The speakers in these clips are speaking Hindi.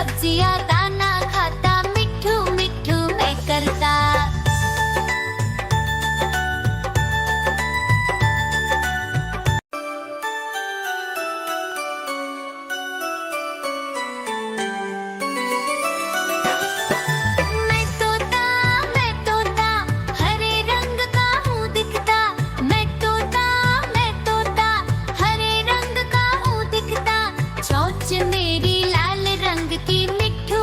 सब्जियां दाना खाता, मिट्ठू मिट्ठू मैं करता। मैं तोता हरे रंग का हूँ दिखता। मैं तोता हरे रंग का हूँ दिखता। चोंच मेरी लाल रंग की, मिट्ठू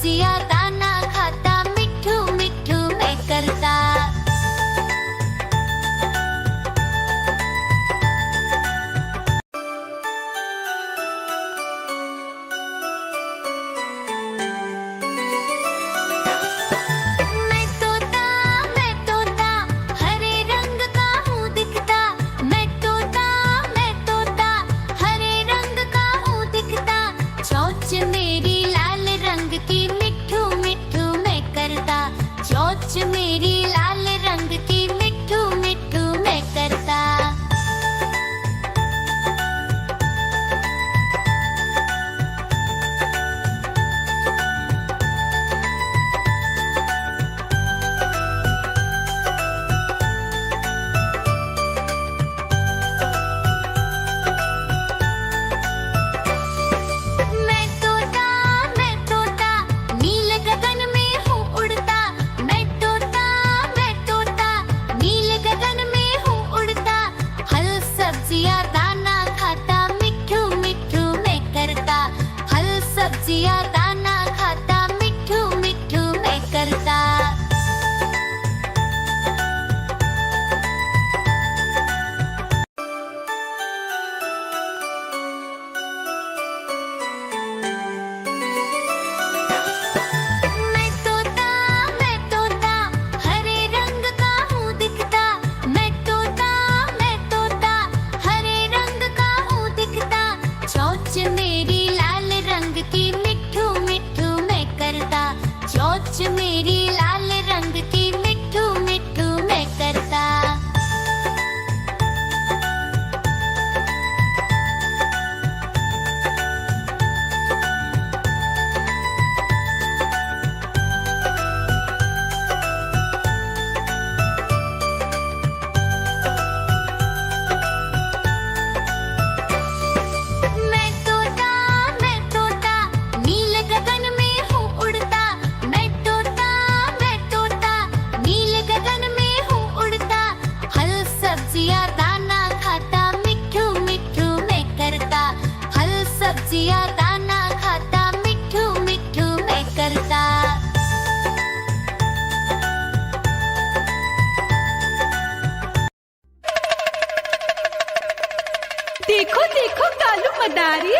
सब्जियां दाना खाता, मिट्ठू मिट्ठू मैं करता। मैं तोता हरे रंग का हूँ दिखता। मैं तोता हरे रंग का हूँ दिखता। चोंच मेरी लाल रंग की, मिट्ठू मिट्ठू मैं करता। चोंच मेरी लाल रंग की, मिट्ठू मिट्ठू मैं करता। मैं तोता नील गगन में हूँ उड़ता। मैं तोता नील गगन में हूँ उड़ता। फल सब्जियां दाना खाता, मिट्ठू मिट्ठू मैं करता। फल सब्जियां दाना खाता, मिट्ठू मिट्ठू मैं करता। मैं तोता हरे रंग का हूँ दिखता। मैं तोता हरे रंग का हूँ दिखता। चोंच मेरी लाल रंग की, मिट्ठू मिट्ठू मैं करता। चोंच मेरी लाल रंग की, मिट्ठू मिट्ठू मैं करता। मैं तोता नील गगन में हूँ उड़ता। मैं तोता नील गगन में हूँ उड़ता। फल सब्जियां दाना खाता, मिट्ठू मिट्ठू मैं करता। फल सब्जियां दाना खाता, मिट्ठू मिट्ठू मैं करता। देखो देखो कालू मदारी